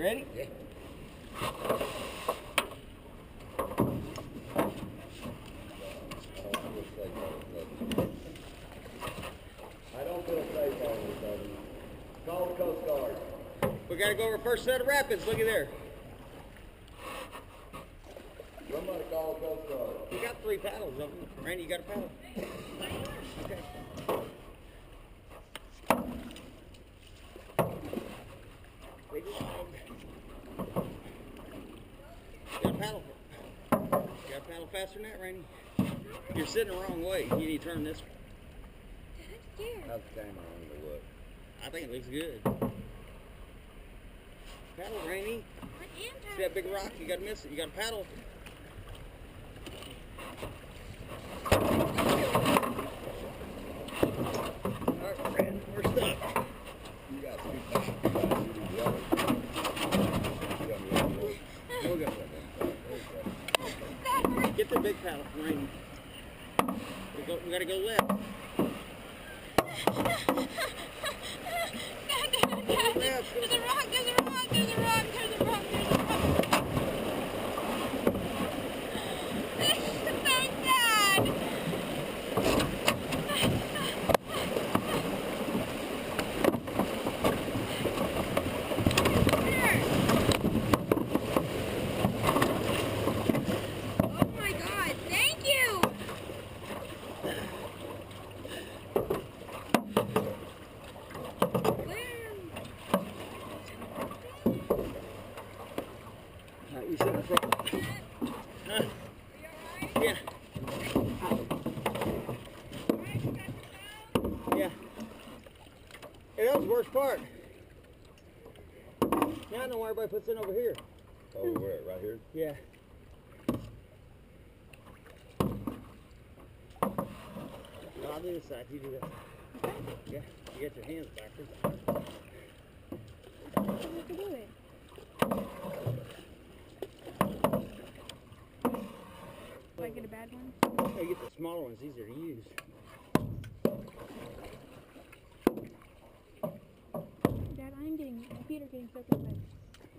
Ready? Yeah. I don't feel safe all of a sudden. Call the Coast Guard. We gotta go over first set of rapids. Looky there. Somebody call the Coast Guard. You got 3 paddles, don't you? Randy, you got a paddle? Okay. Big log. You got a paddle. You got a paddle faster than that, Raynee? You're sitting the wrong way. You need to turn this way. How's the camera on the look? I think it looks good. Paddle, Raynee. See that big rock? You gotta miss it. You gotta paddle. Alright, Brad, we're stuck. You got to scoot back. We'll go. Get the big paddle from Raynee. We gotta go left. There's a rock, there's a rock, there's a rock, there's a rock, there's a rock. This is so sad. Oh my God, thank you. You sit in front. Yeah. Yeah. Hey, that was the worst part. Now I know why everybody puts in over here. Oh, where? Right here? Yeah. No, I'll do this side. You do that side. Yeah. You get your hands backwards. I have to do it. Do I get a bad one? Yeah, you get the smaller ones, easier to use. Dad, I'm getting, my feet are getting soaked wet.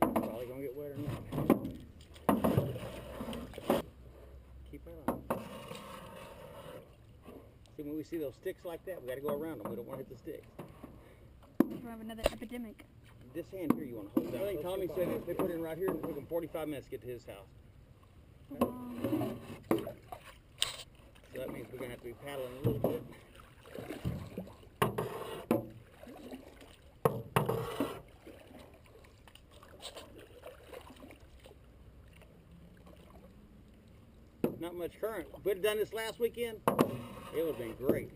Probably gonna get wetter than that. Keep that on. See, when we see those sticks like that, we gotta go around them. We don't want to hit the sticks. We'll have another epidemic. This hand here you want to hold down. I think Tommy said if they put it in right here, it took them 45 minutes to get to his house. So that means we're going to have to be paddling a little bit. Not much current. If we'd have done this last weekend, it would have been great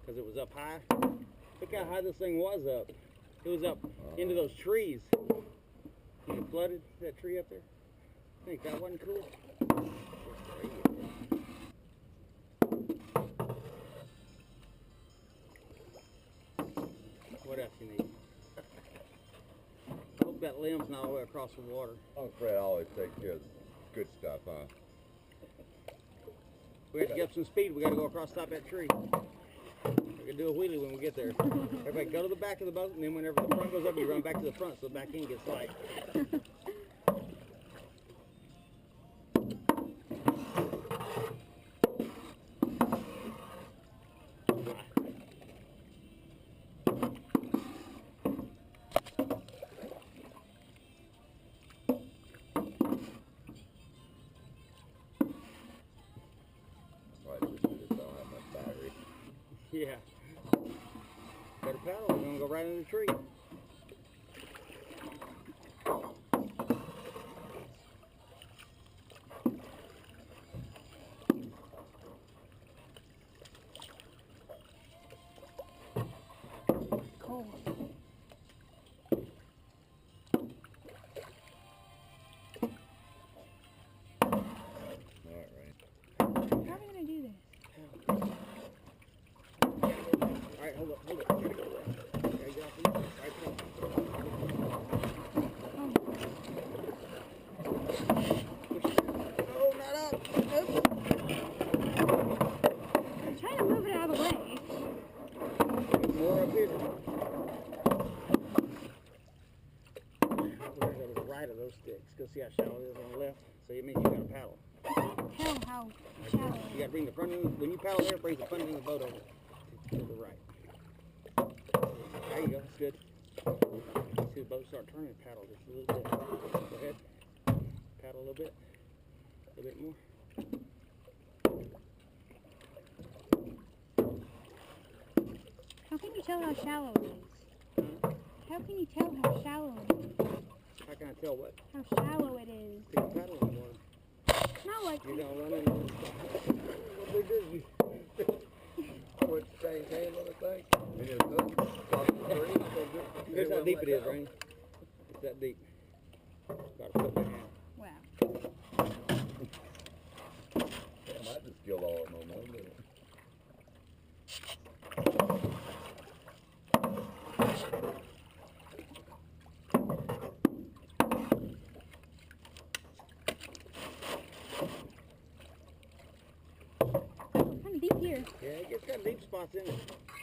because it was up high. Look how high this thing was up. It was up into those trees. It flooded that tree up there. I think that wasn't cool. What else you need? I hope that limb's not all the way across the water. Uncle Fred always takes care of the good stuff, huh? We have to get up some speed. We got to go across the top of that tree. We can do a wheelie when we get there. Everybody go to the back of the boat, and then whenever the front goes up, you run back to the front so the back end gets light. Yeah. Better paddle, we're gonna go right in the tree. Cold. Alright, Raynee. How are we gonna do this? Alright, hold up. Gotta go right. Gotta get off the right right of those sticks. Go see how shallow it is on the left. So it means you got to paddle. Tell how shallow. You got to bring the front end, when you paddle there, bring the front end of the boat over to the right. There you go, that's good. See the boat start turning, paddle just a little bit. Go ahead. Paddle a little bit. A little bit more. How can you tell how shallow it is? How can you tell how shallow it is? How can I tell what? How shallow it is. See you paddle in the water. Not like You're going to run in the what we do, you Put the same hand on the thing. And it's good. Here's how deep it is, Raynee. It's that deep. About a foot and a half. wow. Damn, I just killed all of them on one minute. Kind of deep here. Yeah, it gets got deep spots in it.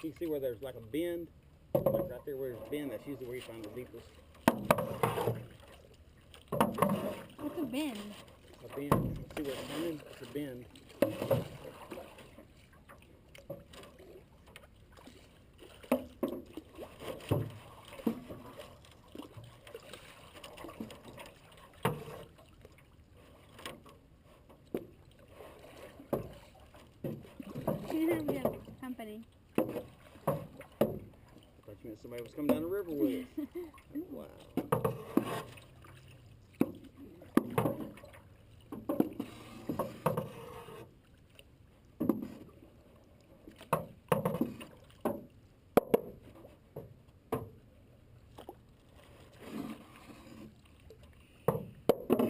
You can see where there's like a bend. Like right there where there's a bend, that's usually where you find the deepest. What's a bend? A bend. See where it's coming? It's a bend. She didn't have good company. I thought you meant somebody was coming down the river with us. Wow.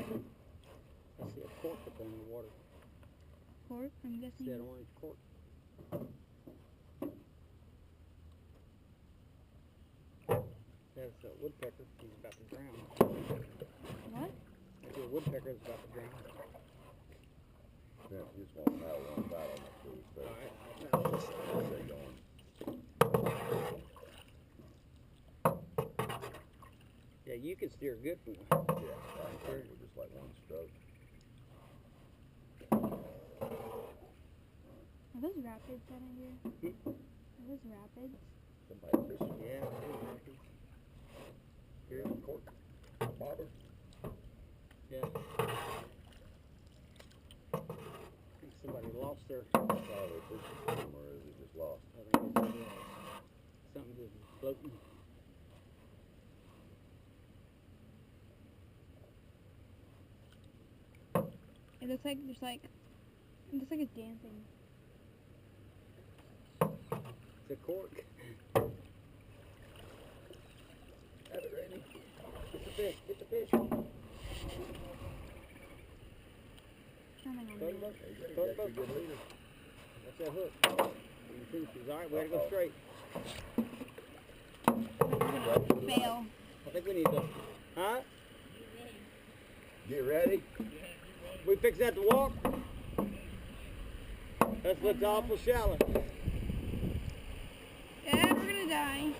I see a cork up there in the water. Cork, I'm guessing. See that orange cork? That's a woodpecker. He's about to drown. What? That's a woodpecker is about to drown. Yeah, you just want to paddle on that on the food. So Alright, now this how's that going? yeah, you can steer good from one. Yeah, I think we're just like one stroke. Are those rapids that I hear? Are those rapids? Somebody fishing. Yeah, exactly. Here, cork. Bobber. Yeah. I think somebody lost their. Probably fishing somewhere, or is it just lost? I think it's something just floating. It looks like there's like, it looks like it's dancing. It's a cork. Have it, Raynee. Get the fish. Get the fish. Something on Throw there. the boat. There you Throw go. the That's your boat. good leader. That's that hook. You finishes. All right, we gotta go straight. Fail. I think we need to. Huh? Get ready. We fix that to walk? That looks awful shallow. Yeah, we're gonna die.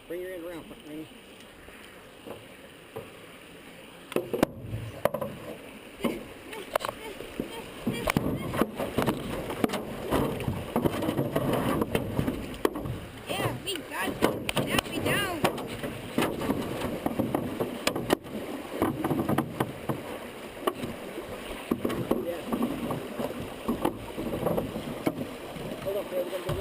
Bring your end around, Raynee.